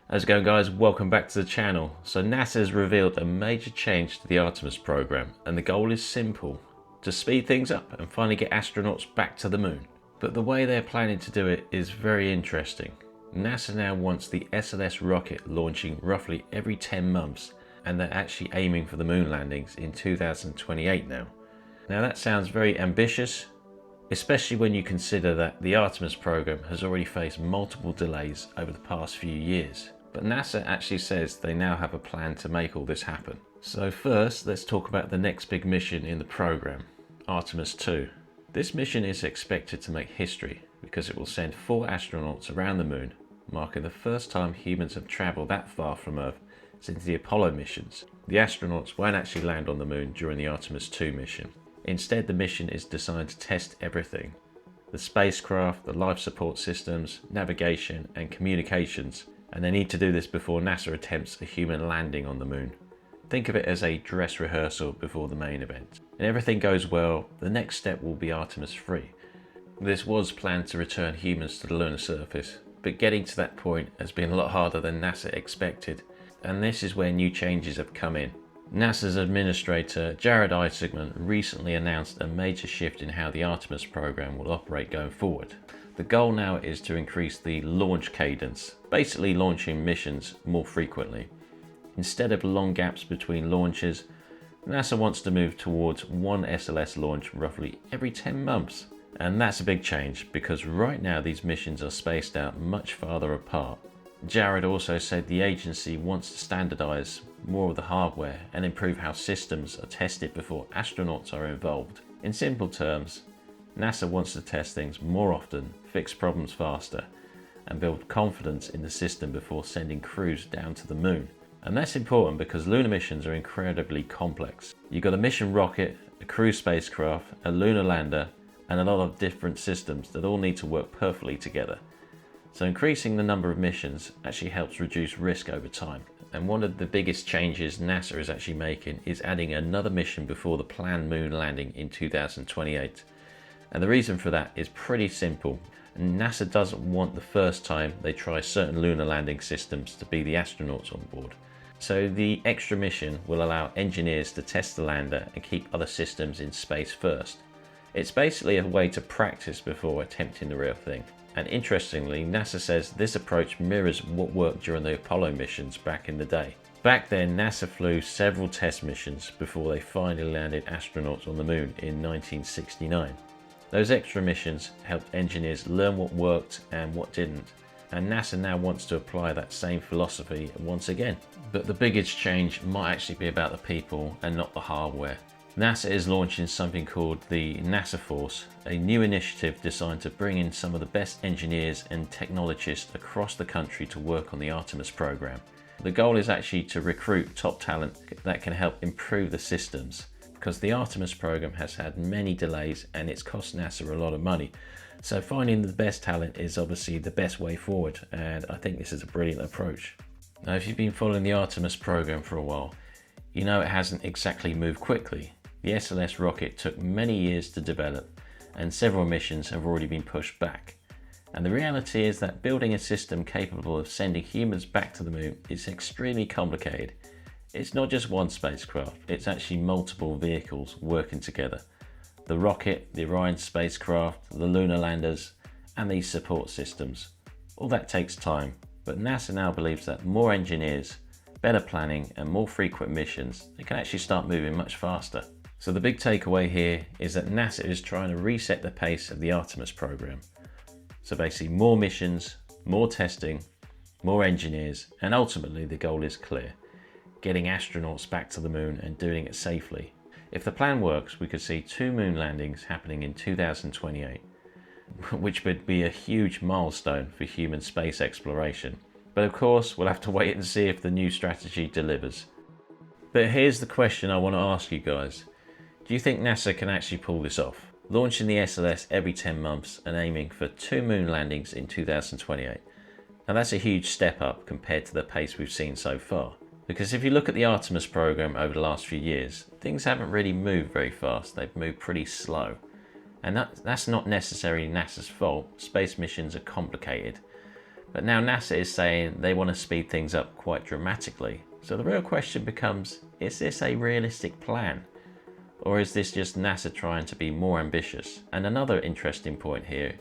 How's it going, guys? Welcome back to the channel. So NASA has revealed a major change to the Artemis program, and the goal is simple: to speed things up and finally get astronauts back to the moon. But the way they're planning to do it is very interesting. NASA now wants the SLS rocket launching roughly every 10 months, and they're actually aiming for the moon landings in 2028 now. Now that sounds very ambitious, especially when you consider that the Artemis program has already faced multiple delays over the past few years. But NASA actually says they now have a plan to make all this happen. So first, let's talk about the next big mission in the program, Artemis 2. This mission is expected to make history because it will send 4 astronauts around the moon, marking the first time humans have traveled that far from Earth since the Apollo missions. The astronauts won't actually land on the moon during the Artemis 2 mission. Instead, the mission is designed to test everything: the spacecraft, the life support systems, navigation and communications, and they need to do this before NASA attempts a human landing on the moon. Think of it as a dress rehearsal before the main event. And everything goes well, the next step will be Artemis 3. This was planned to return humans to the lunar surface, but getting to that point has been a lot harder than NASA expected, and this is where new changes have come in. NASA's administrator, Jared Isaacman, recently announced a major shift in how the Artemis program will operate going forward. The goal now is to increase the launch cadence, basically launching missions more frequently. Instead of long gaps between launches, NASA wants to move towards one SLS launch roughly every 10 months. And that's a big change because right now these missions are spaced out much farther apart. Jared also said the agency wants to standardize more of the hardware and improve how systems are tested before astronauts are involved. In simple terms, NASA wants to test things more often, fix problems faster, and build confidence in the system before sending crews down to the moon. And that's important because lunar missions are incredibly complex. You've got a mission rocket, a crew spacecraft, a lunar lander, and a lot of different systems that all need to work perfectly together. So increasing the number of missions actually helps reduce risk over time. And one of the biggest changes NASA is actually making is adding another mission before the planned moon landing in 2028. And the reason for that is pretty simple. NASA doesn't want the first time they try certain lunar landing systems to be the astronauts on board. So the extra mission will allow engineers to test the lander and keep other systems in space first. It's basically a way to practice before attempting the real thing. And interestingly, NASA says this approach mirrors what worked during the Apollo missions back in the day. Back then, NASA flew several test missions before they finally landed astronauts on the moon in 1969. Those extra missions helped engineers learn what worked and what didn't, and NASA now wants to apply that same philosophy once again. But the biggest change might actually be about the people and not the hardware. NASA is launching something called the NASA Force, a new initiative designed to bring in some of the best engineers and technologists across the country to work on the Artemis program. The goal is actually to recruit top talent that can help improve the systems, because the Artemis program has had many delays and it's cost NASA a lot of money. So finding the best talent is obviously the best way forward, and I think this is a brilliant approach. Now, if you've been following the Artemis program for a while, you know it hasn't exactly moved quickly. The SLS rocket took many years to develop, and several missions have already been pushed back. And the reality is that building a system capable of sending humans back to the moon is extremely complicated. It's not just one spacecraft, it's actually multiple vehicles working together. The rocket, the Orion spacecraft, the lunar landers, and these support systems. All that takes time, but NASA now believes that more engineers, better planning, and more frequent missions, they can actually start moving much faster. So the big takeaway here is that NASA is trying to reset the pace of the Artemis program. So basically more missions, more testing, more engineers, and ultimately the goal is clear: getting astronauts back to the moon and doing it safely. If the plan works, we could see 2 moon landings happening in 2028, which would be a huge milestone for human space exploration. But of course, we'll have to wait and see if the new strategy delivers. But here's the question I want to ask you guys. Do you think NASA can actually pull this off? Launching the SLS every 10 months and aiming for 2 moon landings in 2028. Now that's a huge step up compared to the pace we've seen so far. Because if you look at the Artemis program over the last few years, things haven't really moved very fast. They've moved pretty slow. And that's not necessarily NASA's fault. Space missions are complicated. But now NASA is saying they want to speed things up quite dramatically. So the real question becomes, is this a realistic plan? Or is this just NASA trying to be more ambitious? And another interesting point here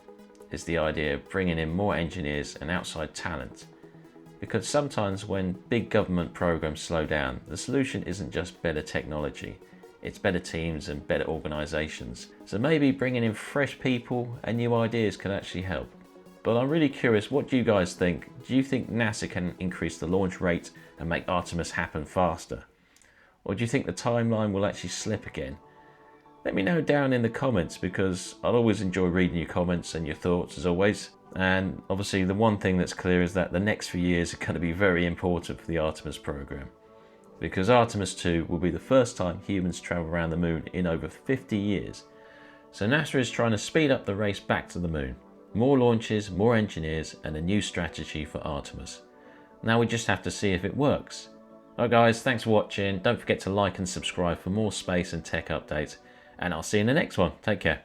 is the idea of bringing in more engineers and outside talent. Because sometimes when big government programs slow down, the solution isn't just better technology, it's better teams and better organizations. So maybe bringing in fresh people and new ideas can actually help. But I'm really curious, what do you guys think? Do you think NASA can increase the launch rate and make Artemis happen faster? Or do you think the timeline will actually slip again? Let me know down in the comments, because I'll always enjoy reading your comments and your thoughts as always. And obviously the one thing that's clear is that the next few years are going to be very important for the Artemis program, because Artemis 2 will be the first time humans travel around the moon in over 50 years. So NASA is trying to speed up the race back to the moon. More launches, more engineers, and a new strategy for Artemis. Now we just have to see if it works. Alright guys, thanks for watching. Don't forget to like and subscribe for more space and tech updates, and I'll see you in the next one. Take care.